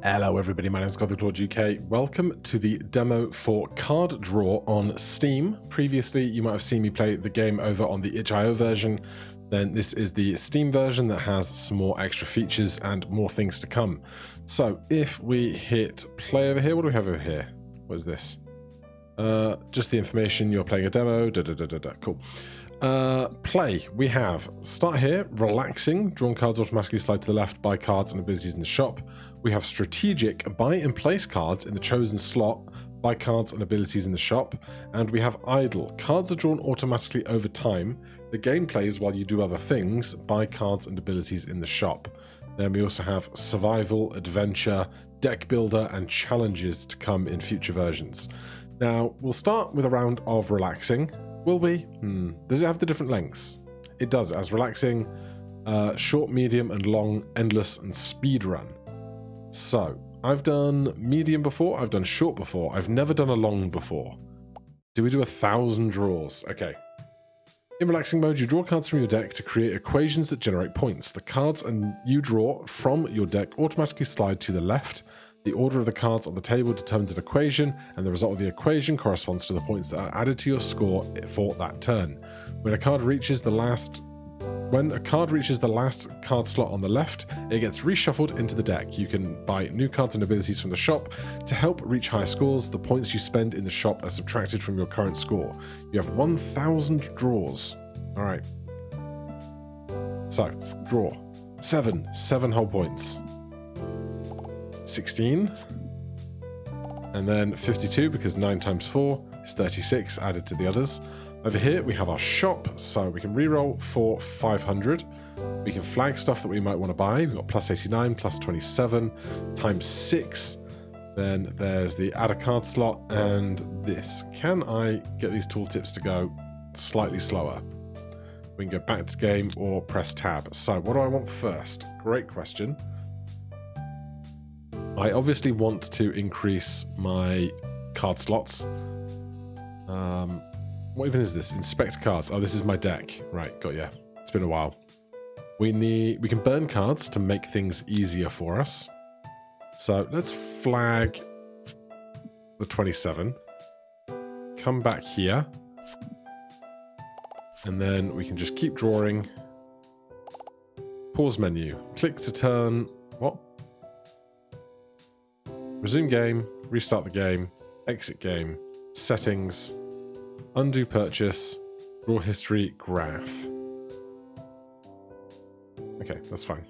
Hello everybody, my name is Gothic Lord UK. Welcome to the demo for Card Draw on Steam. Previously, you might have seen me play the game over on the itch.io version. Then this is the Steam version that has some more extra features and more things to come. So if we hit play over here, what do we have over here? What is this? Just the information, you're playing a demo, cool. Play, we have start here, relaxing, drawn cards automatically slide to the left, buy cards and abilities in the shop. We have strategic, buy and place cards in the chosen slot, buy cards and abilities in the shop. And we have idle, cards are drawn automatically over time. The game plays while you do other things, buy cards and abilities in the shop. Then we also have survival, adventure, deck builder and challenges to come in future versions. Now, we'll start with a round of relaxing. Will we? Does it have the different lengths? It does. It has relaxing, short, medium, and long, endless, and speed run. So, I've done medium before, I've done short before, I've never done a long before. Do we do 1,000 draws? Okay. In relaxing mode, you draw cards from your deck to create equations that generate points. The cards you draw from your deck automatically slide to the left. The order of the cards on the table determines an equation, and the result of the equation corresponds to the points that are added to your score for that turn. When a card reaches the last card slot on the left, it gets reshuffled into the deck. You can buy new cards and abilities from the shop. To help reach high scores, the points you spend in the shop are subtracted from your current score. You have 1,000 draws. All right. So, draw. 7 whole points. 16, and then 52 because 9 times 4 is 36 added to the others. Over here we have our shop, so we can reroll for 500. We can flag stuff that we might want to buy. We've got plus 89, plus 27, times 6. Then there's the add a card slot and this. Can I get these tooltips to go slightly slower? We can go back to game or press tab. So what do I want first? Great question. I obviously want to increase my card slots. What even is this? Inspect cards. Oh, this is my deck. Right, got ya. It's been a while. We can burn cards to make things easier for us. So let's flag the 27. Come back here. And then we can just keep drawing. Pause menu. Click to turn. What? Resume game, restart the game, exit game, settings, undo purchase, draw history, graph. Okay, that's fine.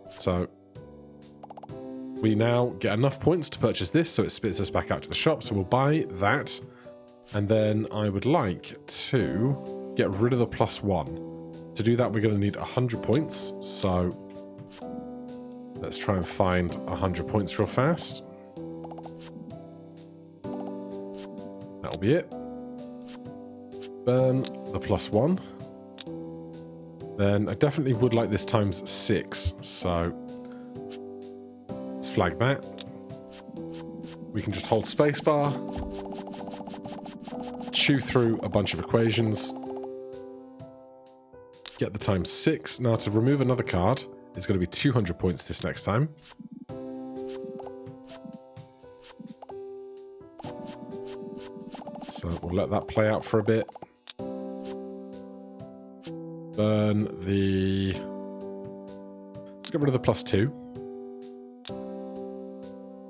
So we now get enough points to purchase this, so it spits us back out to the shop. So we'll buy that, and then I would like to get rid of the +1. To do that, we're going to need 100 points. So let's try and find 100 points real fast. That'll be it. Burn the +1. Then I definitely would like this times 6. So let's flag that. We can just hold spacebar. Chew through a bunch of equations. Get the times 6. Now to remove another card, it's going to be 200 points this next time. So we'll let that play out for a bit. Burn the... Let's get rid of the +2.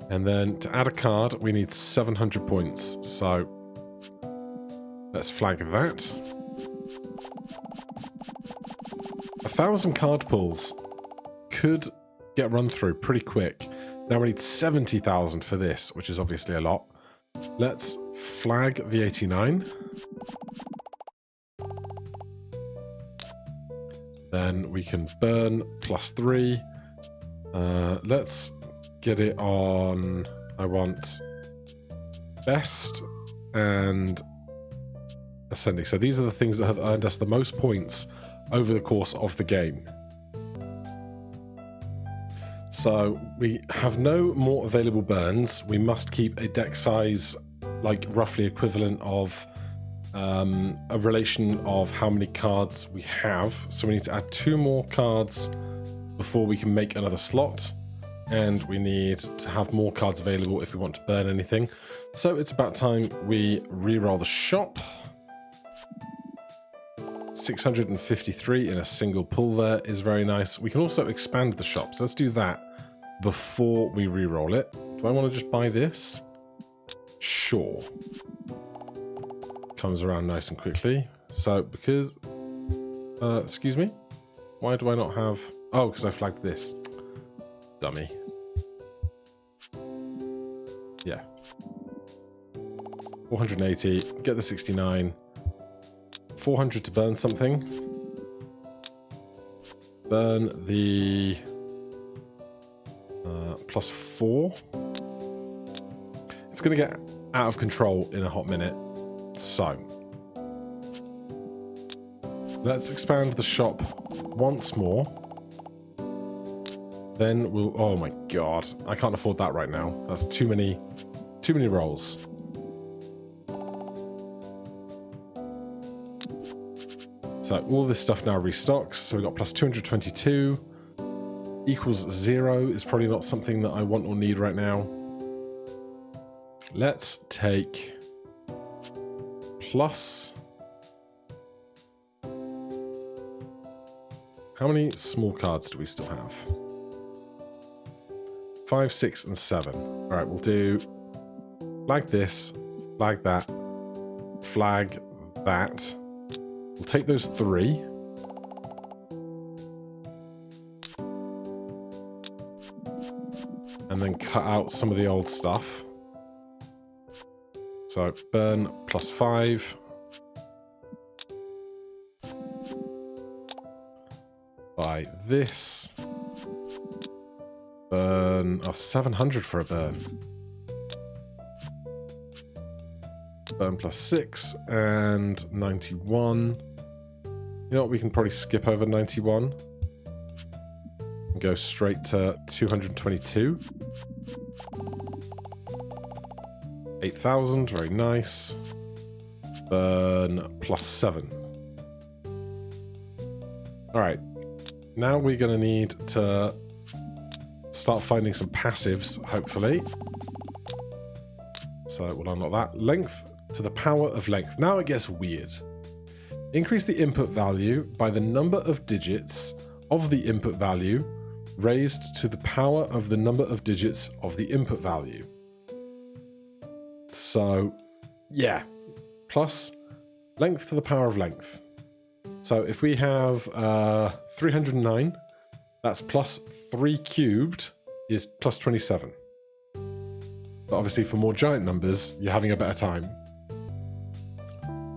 And then to add a card, we need 700 points. So let's flag that. 1,000 card pulls could get run through pretty quick. Now we need 70,000 for this, which is obviously a lot. Let's flag the 89. Then we can burn +3. Let's get it on... I want best and ascending. So these are the things that have earned us the most points over the course of the game. So we have no more available burns. We must keep a deck size like roughly equivalent of a relation of how many cards we have. So we need to add 2 more cards before we can make another slot. and we need to have more cards available if we want to burn anything. So it's about time we re-roll the shop. 653 in a single pull there is very nice. We can also expand the shop, so let's do that before we re-roll it. Do I want to just buy this? Sure. Comes around nice and quickly. So because... excuse me? Why do I not have... Oh, because I flagged this. Dummy. Yeah. 480. Get the 69. 400 to burn something. Burn the +4. It's going to get out of control in a hot minute. So let's expand the shop once more. Then we'll... Oh my god. I can't afford that right now. That's too many rolls. So all this stuff now restocks. So we've got +222. Equals 0 is probably not something that I want or need right now. Let's take plus... How many small cards do we still have? 5, 6, and 7. All right, we'll do flag this, flag that, flag that. We'll take those 3. And then cut out some of the old stuff. So burn +5. Buy this. Burn... Oh, 700 for a burn. Burn +6 and 91. You know what? We can probably skip over 91. And go straight to 222. 8,000. Very nice. Burn +7. Alright. Now we're going to need to start finding some passives, hopefully. So we'll unlock that. Length to the power of length. Now it gets weird. Increase the input value by the number of digits of the input value raised to the power of the number of digits of the input value. So, yeah. Plus length to the power of length. So if we have 309, that's +3 cubed is +27. But obviously for more giant numbers, you're having a better time.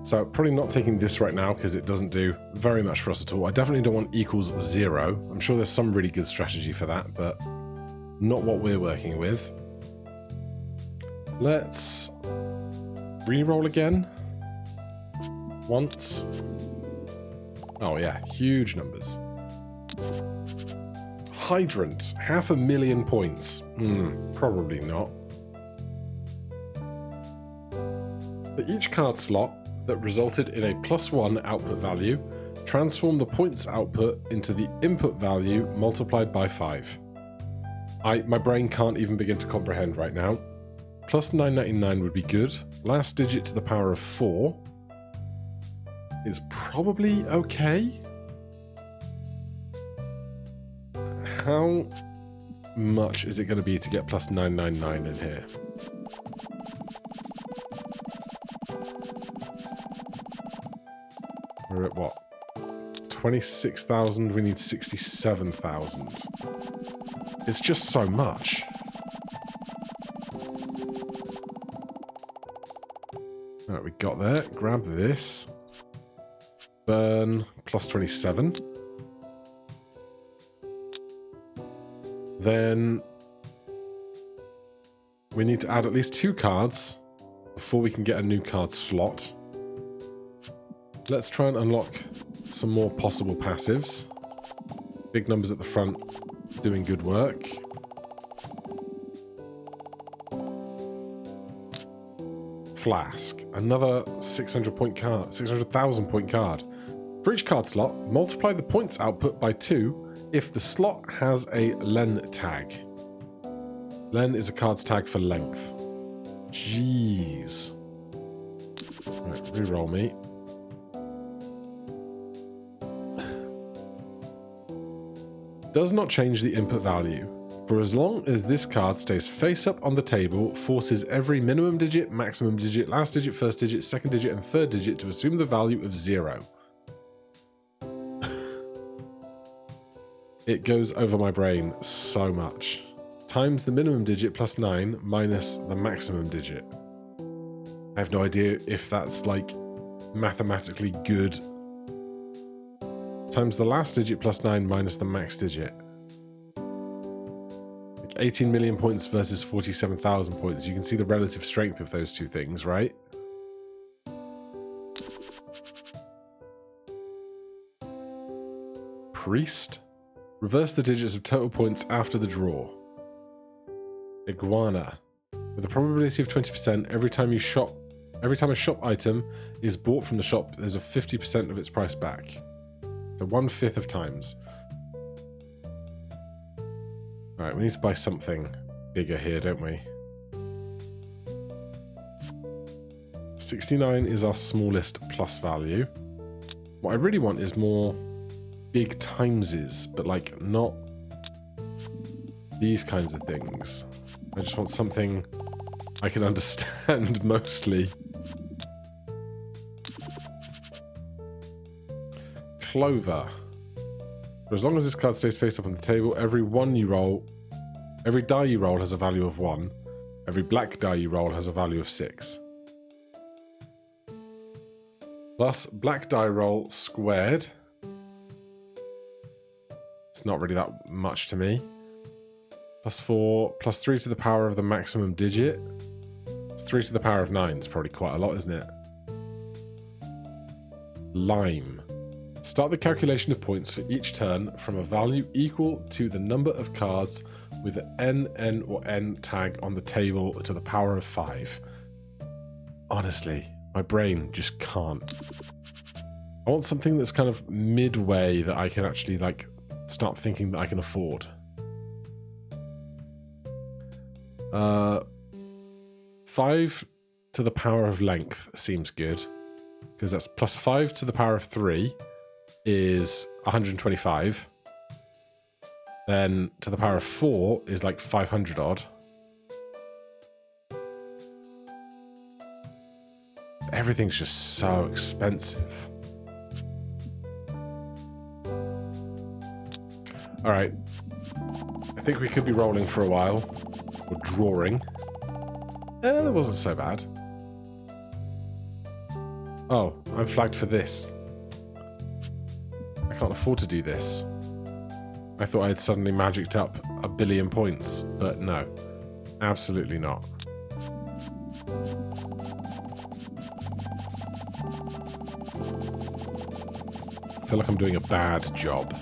So probably not taking this right now because it doesn't do very much for us at all. I definitely don't want equals 0. I'm sure there's some really good strategy for that, but not what we're working with. Let's re-roll again. Once. Oh yeah, huge numbers. Hydrant, 500,000 points. Probably not. For each card slot that resulted in a +1 output value, transform the points output into the input value multiplied by 5. My brain can't even begin to comprehend right now. +999 would be good. Last digit to the power of 4 is probably okay. How much is it going to be to get +999 in here? We're at what? 26,000. We need 67,000. It's just so much. Alright, we got there. Grab this. Burn +27. Then we need to add at least 2 cards before we can get a new card slot. Let's try and unlock some more possible passives. Big numbers at the front doing good work. Flask, another 600-point card, 600,000-point card. For each card slot, multiply the points output by 2 if the slot has a len tag. Len is a card's tag for length. Jeez. Right, reroll me. Does not change the input value. For as long as this card stays face up on the table, forces every minimum digit, maximum digit, last digit, first digit, second digit, and third digit to assume the value of 0. It goes over my brain so much. Times the minimum digit plus 9 minus the maximum digit. I have no idea if that's like mathematically good. Times the last digit plus 9 minus the max digit. Like 18 million points versus 47,000 points. You can see the relative strength of those two things, right? Priest. Reverse the digits of total points after the draw. Iguana. With a probability of 20%, every time a shop item is bought from the shop, there's a 50% of its price back. So 1/5 of times. Alright, we need to buy something bigger here, don't we? 69 is our smallest plus value. What I really want is more big timeses, but like not these kinds of things. I just want something I can understand mostly. Clover. For as long as this card stays face up on the table, every die you roll has a value of 1. Every black die you roll has a value of 6. Plus black die roll squared. It's not really that much to me. +4, +3 to the power of the maximum digit. It's 3 to the power of 9. It's probably quite a lot, isn't it? Lime. Start the calculation of points for each turn from a value equal to the number of cards with an N, or N tag on the table to the power of 5. Honestly, my brain just can't. I want something that's kind of midway that I can actually like start thinking that I can afford. 5 to the power of length seems good, because that's +5 to the power of 3 is 125. Then to the power of 4 is like 500 odd. Everything's just so expensive. Alright. I think we could be rolling for a while. Or drawing. That wasn't so bad. Oh, I'm flagged for this. I can't afford to do this. I thought I had suddenly magicked up 1 billion points, but no. Absolutely not. I feel like I'm doing a bad job.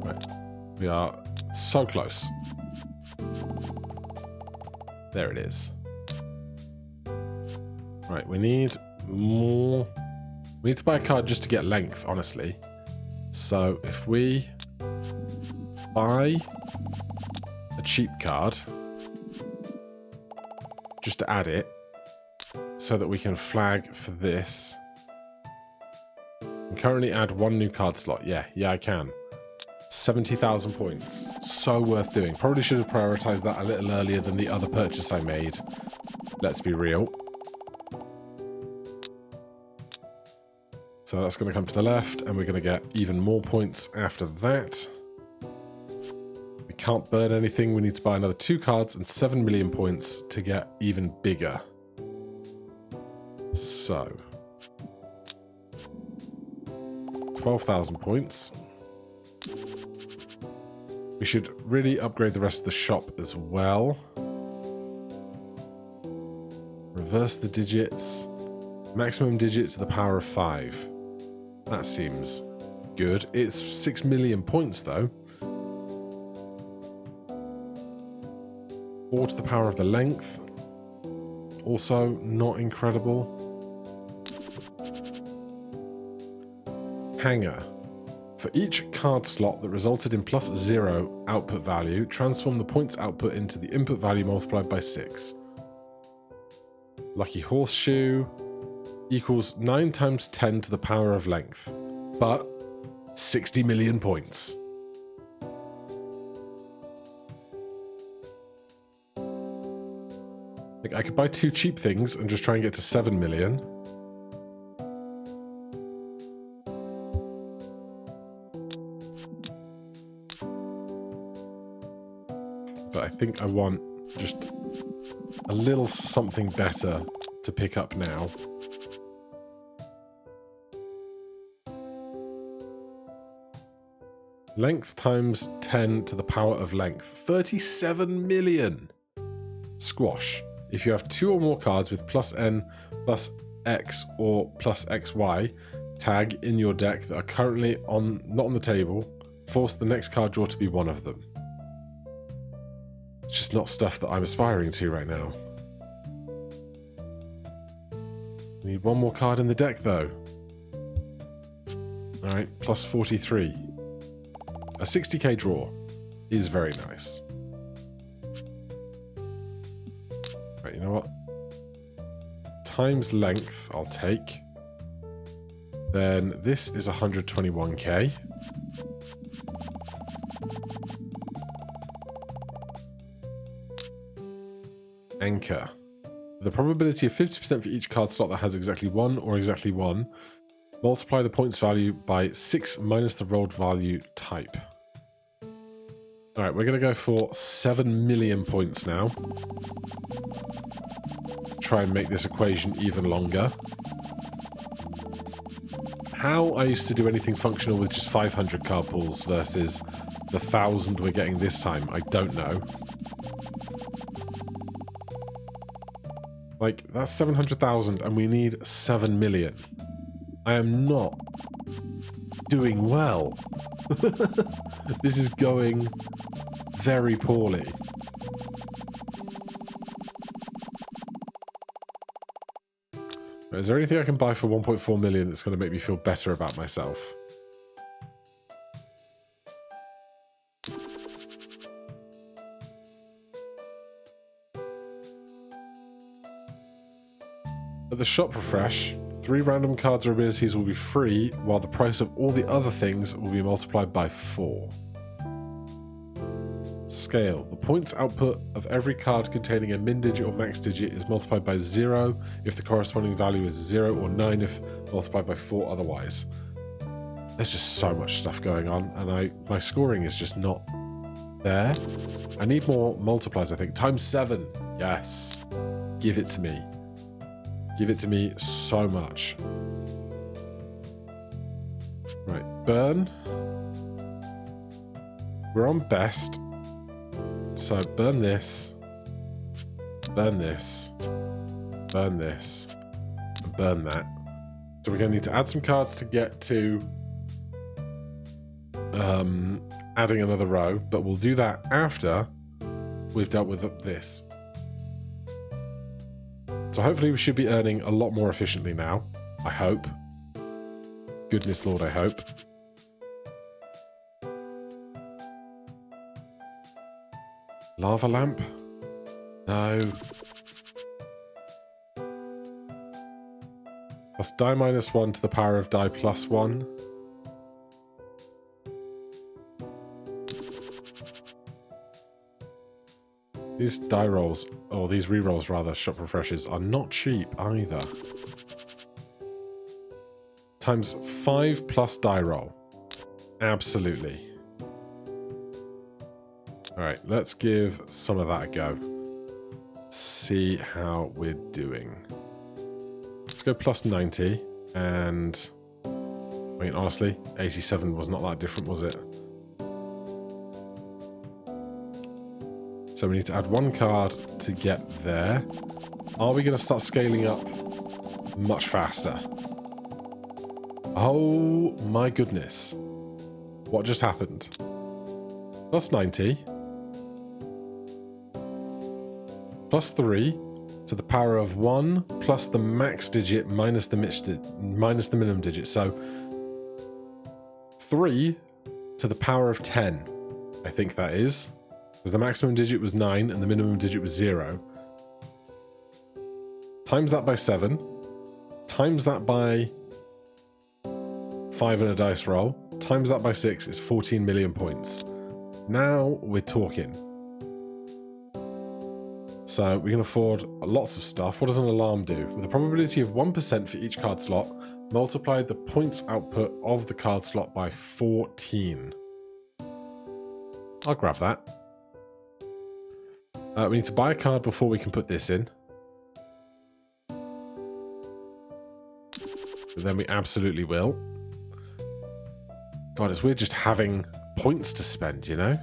Right. We are so close. There it is. Right, we need more. We need to buy a card just to get length, honestly. So if we buy a cheap card just to add it so that we can flag for this. And currently add 1 new card slot. Yeah, I can. 70,000 points. So worth doing. Probably should have prioritized that a little earlier than the other purchase I made. Let's be real. So that's going to come to the left, and we're going to get even more points after that. We can't burn anything. We need to buy another 2 cards and 7 million points to get even bigger. So 12,000 points. We should really upgrade the rest of the shop as well. Reverse the digits. Maximum digit to the power of 5. That seems good. It's 6 million points though. 4 to the power of the length. Also not incredible. Hanger. For each card slot that resulted in +0 output value, transform the points output into the input value multiplied by 6. Lucky Horseshoe equals 9 times 10 to the power of length, but 60 million points. Like, I could buy 2 cheap things and just try and get to 7 million. But I think I want just a little something better to pick up now. Length times 10 to the power of length. 37 million! Squash. If you have 2 or more cards with +N, +X, or +XY tag in your deck that are currently not on the table, force the next card draw to be one of them. It's just not stuff that I'm aspiring to right now. Need 1 more card in the deck though. Alright, +43. A 60k draw is very nice. Right, you know what? Times length I'll take. Then this is 121k. Anchor. The probability of 50% for each card slot that has exactly 1 or exactly 1. Multiply the points value by 6 minus the rolled value type. Alright, we're going to go for 7 million points now. Try and make this equation even longer. How I used to do anything functional with just 500 card pools versus the 1,000 we're getting this time, I don't know. Like, that's 700,000 and we need 7 million. I am not doing well. This is going very poorly. Is there anything I can buy for 1.4 million that's going to make me feel better about myself? At the shop refresh, 3 random cards or abilities will be free, while the price of all the other things will be multiplied by 4. Scale. The points output of every card containing a min digit or max digit is multiplied by 0 if the corresponding value is 0, or 9 if multiplied by 4 otherwise. There's just so much stuff going on, and my scoring is just not there. I need more multipliers, I think. Times 7. Yes. Give it to me. Give it to me so much. Right, burn. We're on best. So burn this, burn this, burn this, and burn that. So we're going to need to add some cards to get to adding another row, but we'll do that after we've dealt with this. So hopefully we should be earning a lot more efficiently now. I hope. Goodness Lord, I hope. Lava lamp? No. Plus die -1 to the power of die +1. These die rolls, or these re-rolls rather, shop refreshes, are not cheap either. Times 5 plus die roll. Absolutely. Alright, let's give some of that a go. See how we're doing. Let's go plus 90, and I mean, honestly, 87 was not that different, was it? So we need to add 1 card to get there. Are we going to start scaling up much faster? Oh my goodness. What just happened? Plus 90. Plus 3 to the power of 1 plus the max digit minus the minimum digit. So 3 to the power of 10. I think that is. Because the maximum digit was 9 and the minimum digit was 0. Times that by 7. Times that by 5 in a dice roll. Times that by 6 is 14 million points. Now we're talking. So we can afford lots of stuff. What does an alarm do? With a probability of 1% for each card slot, multiply the points output of the card slot by 14. I'll grab that. We need to buy a card before we can put this in. But then we absolutely will. God, it's weird just having points to spend, you know?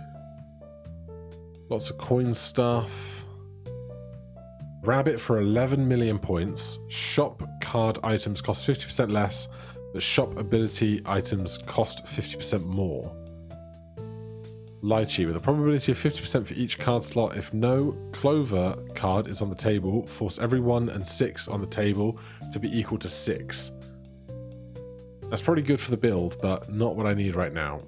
Lots of coin stuff. Rabbit for 11 million points. Shop card items cost 50% less, but shop ability items cost 50% more. Lychee with a probability of 50% for each card slot. If no clover card is on the table, force every 1 and 6 on the table to be equal to 6. That's probably good for the build, but not what I need right now.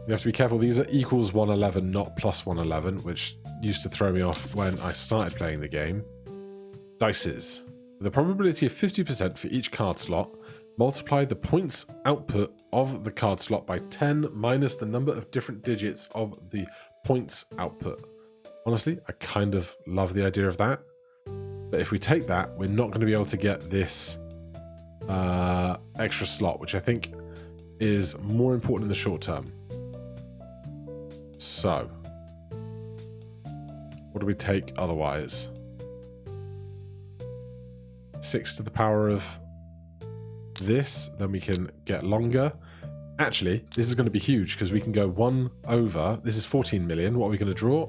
You have to be careful. These are equals 111, not plus 111, which used to throw me off when I started playing the game. Dices. With a probability of 50% for each card slot, multiply the points output of the card slot by 10 minus the number of different digits of the points output. Honestly, I kind of love the idea of that. But if we take that, we're not going to be able to get this extra slot, which I think is more important in the short term. So, what do we take otherwise? 6 to the power of this, then we can get longer. Actually, this is going to be huge because we can go 1 over. This is 14 million. What are we going to draw?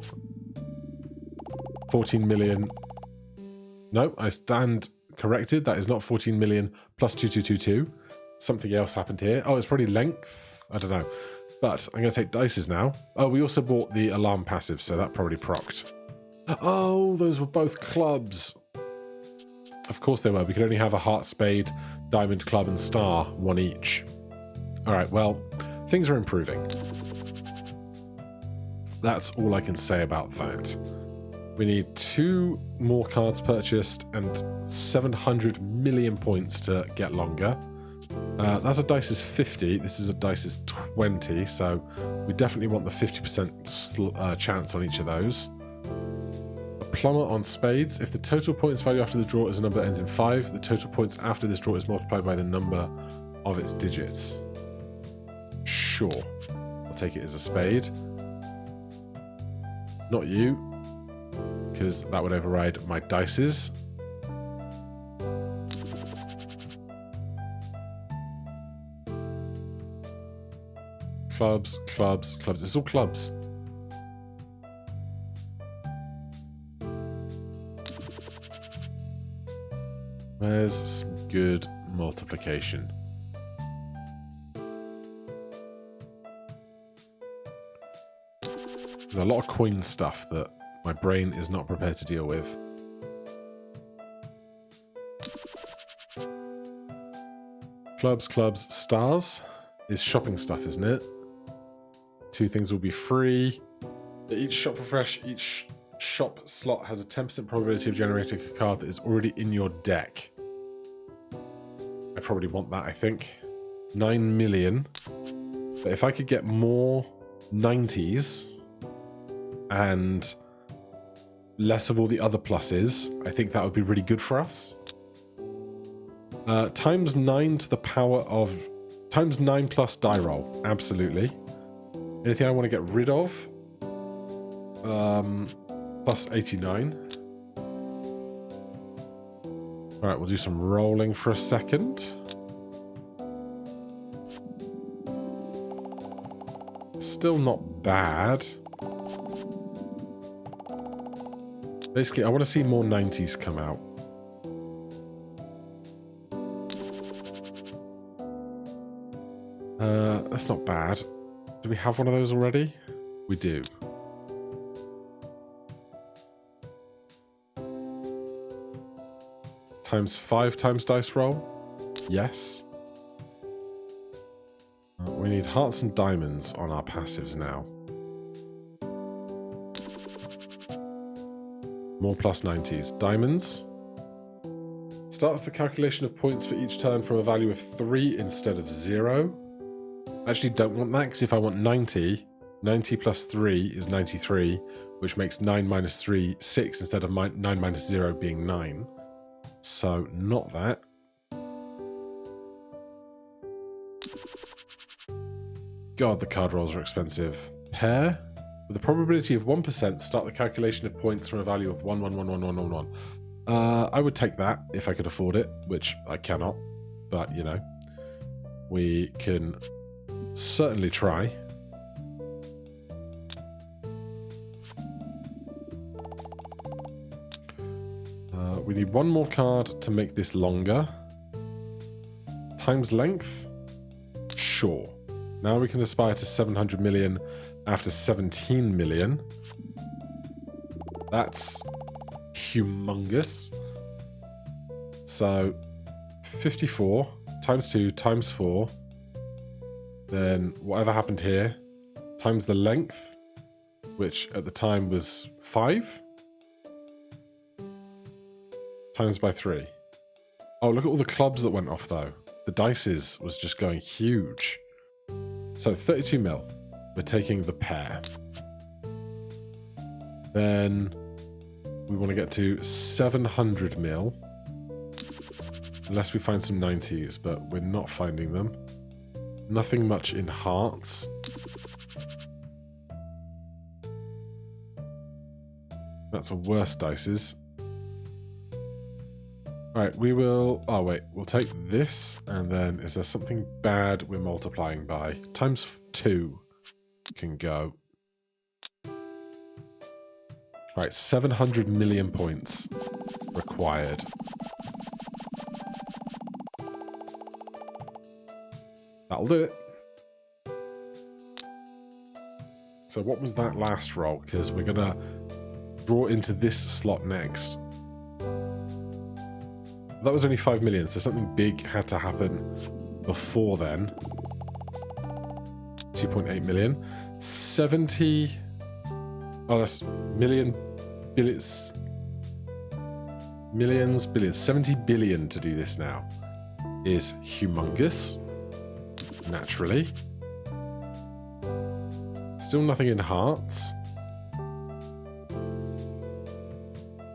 14 million. No, I stand corrected. That is not 14 million plus 2222. Something else happened here. Oh, it's probably length. I don't know. But I'm going to take dices now. Oh, we also bought the alarm passive, so that probably procced. Oh, those were both clubs. Of course they were. We could only have a heart, spade, diamond, club, and star, 1 each. All right, well, things are improving. That's all I can say about that. We need 2 more cards purchased and 700 million points to get longer. That's a dice's 50. This is a dice's 20, so we definitely want the 50% chance on each of those. A plumber on spades. If the total points value after the draw is a number that ends in 5, the total points after this draw is multiplied by the number of its digits. Sure. I'll take it as a spade. Not you, because that would override my dices. Clubs, clubs, clubs. It's all clubs. Where's some good multiplication? There's a lot of coin stuff that my brain is not prepared to deal with. Clubs, clubs, stars is shopping stuff, isn't it? 2 things will be free. Each shop refresh, each shop slot has a 10% probability of generating a card that is already in your deck. I probably want that, I think. 9 million. But if I could get more 90s and less of all the other pluses, I think that would be really good for us. Times 9 to the power of... Times 9 plus die roll. Absolutely. Anything I want to get rid of? Plus 89. Alright, we'll do some rolling for a second. Still not bad. Basically, I want to see more 90s come out. That's not bad. Do we have one of those already? We do. Times 5 times dice roll. Yes. We need hearts and diamonds on our passives now. More plus 90s. Diamonds. Starts the calculation of points for each turn from a value of 3 instead of 0. I actually don't want that, because if I want 90, 90 plus 3 is 93, which makes 9 minus 3 6 instead of 9 minus 0 being 9. So not that. God, the card rolls are expensive. Pair. With a probability of 1%, start the calculation of points from a value of 1, 1, 1, 1, 1, 1, 1. I would take that if I could afford it, which I cannot. But, you know, we can certainly try. We need one more card to make this longer. Times length? Sure. Now we can aspire to 700 million after 17 million. That's humongous. So 54 times 2 times 4. Then whatever happened here times the length, which at the time was 5. Times by 3. Oh, look at all the clubs that went off though. The dices was just going huge. So 32 mil. We're taking the pair. Then we want to get to 700 mil. Unless we find some 90s, but we're not finding them. Nothing much in hearts. That's a worse dices. Alright, we will... Oh, wait. We'll take this, and then is there something bad we're multiplying by? Times 2 can go. Right, 700 million points required. That'll do it. So what was that last roll? Because we're going to draw into this slot next. That was only 5 million, so something big had to happen before then. 2.8 million. 70... Oh, that's million... Billions... Millions, billions. 70 billion to do this now is humongous. Naturally. Still nothing in hearts.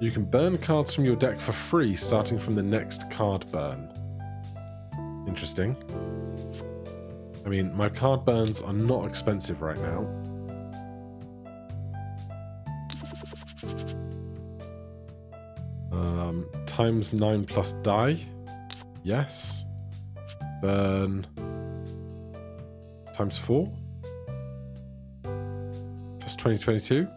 You can burn cards from your deck for free starting from the next card burn. Interesting. I mean, my card burns are not expensive right now. Times 9 plus die. Yes. Burn. Times 4. Plus 2022.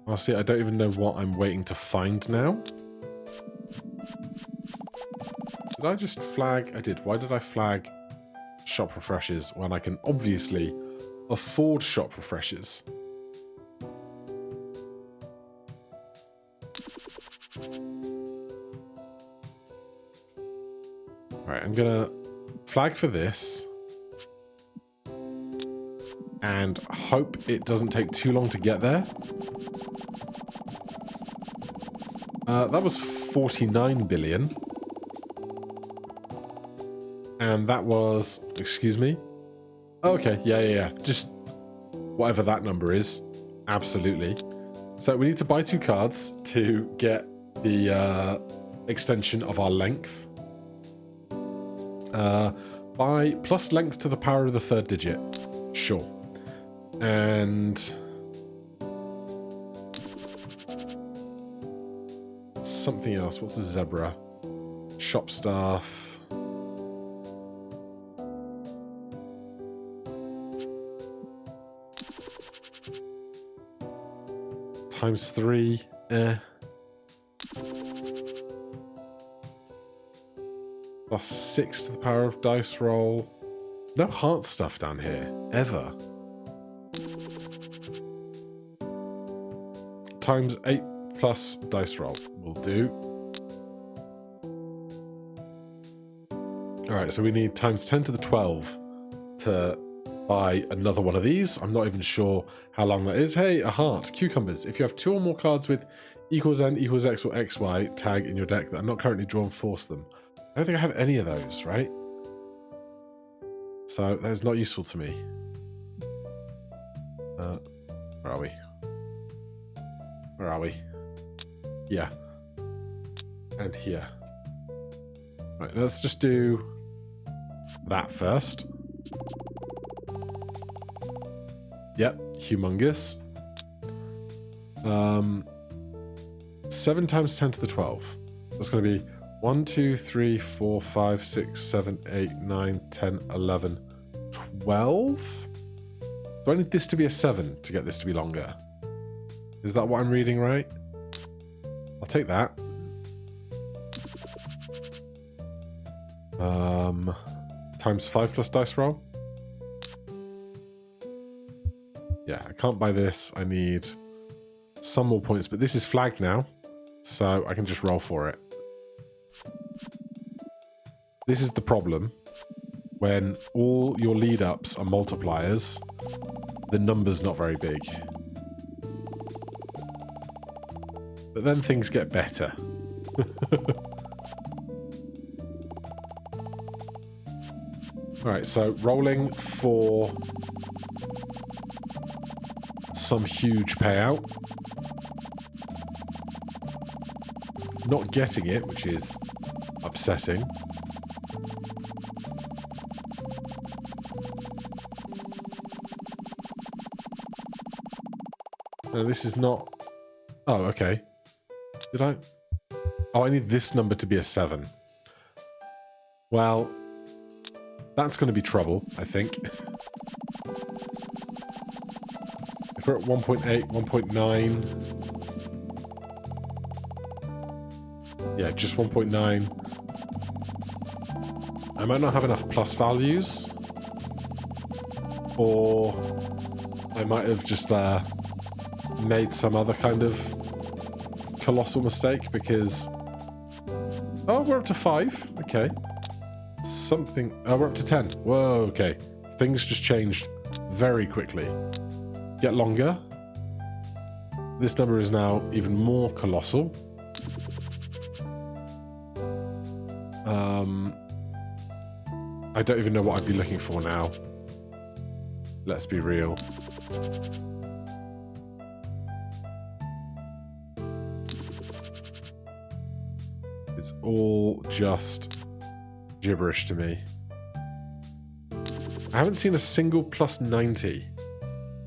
Honestly, I don't even know what I'm waiting to find now. Did I just flag? I did. Why did I flag shop refreshes when I can obviously afford shop refreshes? Alright, I'm gonna flag for this and hope it doesn't take too long to get there. That was 49 billion. And that was... Excuse me? Oh, okay, yeah. Just whatever that number is. Absolutely. So we need to buy 2 cards to get the extension of our length. By plus length to the power of the 3rd digit. Sure. And... something else. What's a zebra? Shop staff. Times 3. Plus 6 to the power of dice roll. No heart stuff down here. Ever. times 8 plus dice roll will do. All right, so we need times 10 to the 12 to buy another one of these. I'm not even sure how long that is. Hey, a heart. Cucumbers. If you have 2 or more cards with equals N, equals X, or XY tag in your deck that are not currently drawn, force them. I don't think I have any of those, right? So that is not useful to me. Where are we? Where are we? Yeah. And here. Right, let's just do that first. Yep, humongous. 7 times 10 to the 12. That's going to be 1, 2, 3, 4, 5, 6, 7, 8, 9, 10, 11, 12? Do I need this to be a 7 to get this to be longer? Is that what I'm reading right? I'll take that. Times 5 plus dice roll. Yeah, I can't buy this. I need some more points, but this is flagged now, so I can just roll for it. This is the problem. When all your lead-ups are multipliers, the number's not very big. But then things get better. Alright, so rolling for some huge payout. Not getting it, which is upsetting. No, this is not... Oh, okay. Did I... Oh, I need this number to be a 7. Well, that's going to be trouble, I think. If we're at 1.8, 1.9... Yeah, just 1.9. I might not have enough plus values. Or I might have just made some other kind of colossal mistake because... Oh, we're up to 5. Okay. Something... Oh, we're up to 10. Whoa, okay. Things just changed very quickly. Get longer. This number is now even more colossal. I don't even know what I'd be looking for now. Let's be real. It's all just gibberish to me. I haven't seen a single plus 90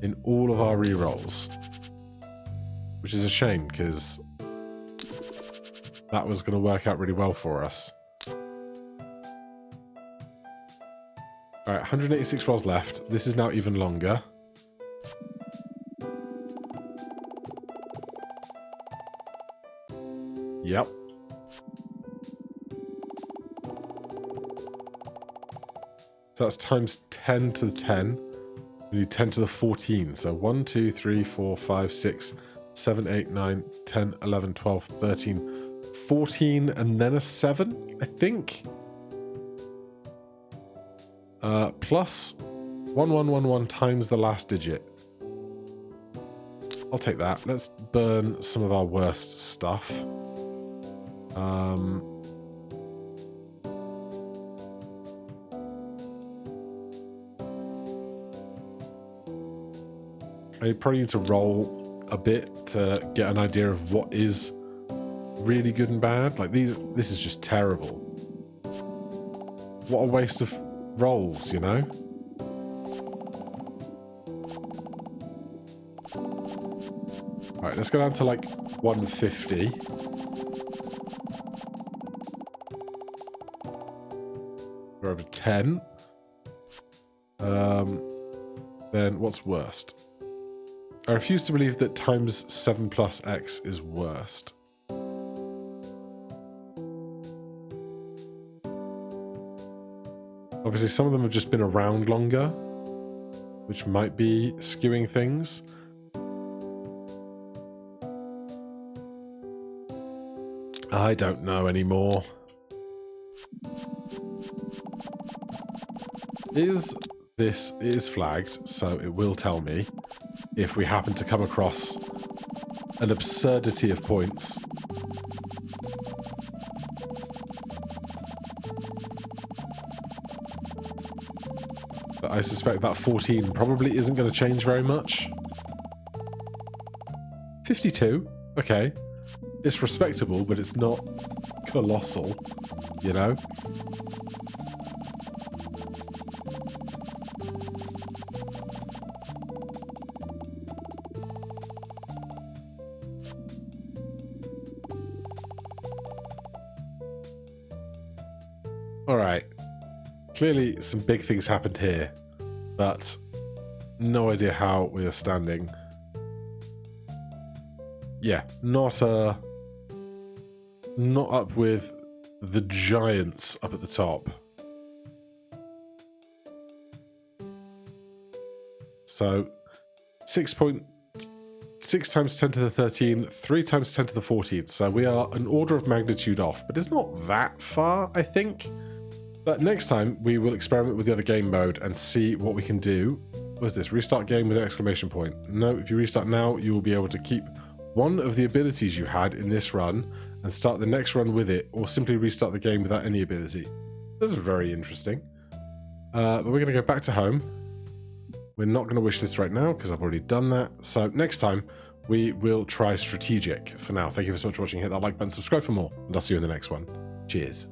in all of our rerolls, which is a shame because that was going to work out really well for us. All right, 186 rolls left. This is now even longer. Yep. So that's times 10 to the 10. We need 10 to the 14. So 1, 2, 3, 4, 5, 6, 7, 8, 9, 10, 11, 12, 13, 14, and then a 7, I think. Plus 1111 times the last digit. I'll take that. Let's burn some of our worst stuff. I probably need to roll a bit to get an idea of what is really good and bad. Like this is just terrible. What a waste of rolls, you know? Alright, let's go down to like 150. We're over 10. Then what's worst? I refuse to believe that times 7 plus X is worst. Obviously, some of them have just been around longer, which might be skewing things. I don't know anymore. This is flagged, so it will tell me if we happen to come across an absurdity of points. But I suspect that 14 probably isn't going to change very much. 52, okay. It's respectable, but it's not colossal, you know? Alright. Clearly some big things happened here, but no idea how we are standing. Yeah, not up with the giants up at the top. So 6.6 times 10 to the 13, 3 times 10 to the 14. So we are an order of magnitude off, but it's not that far, I think. But next time we will experiment with the other game mode and see what we can do. What's this? Restart game with an exclamation point. No, if you restart now, you will be able to keep one of the abilities you had in this run and start the next run with it, or simply restart the game without any ability. This is very interesting. But we're going to go back to home. We're not going to wish list right now because I've already done that. So next time we will try strategic. For now, thank you so much for watching. Hit that like button, subscribe for more, and I'll see you in the next one. Cheers.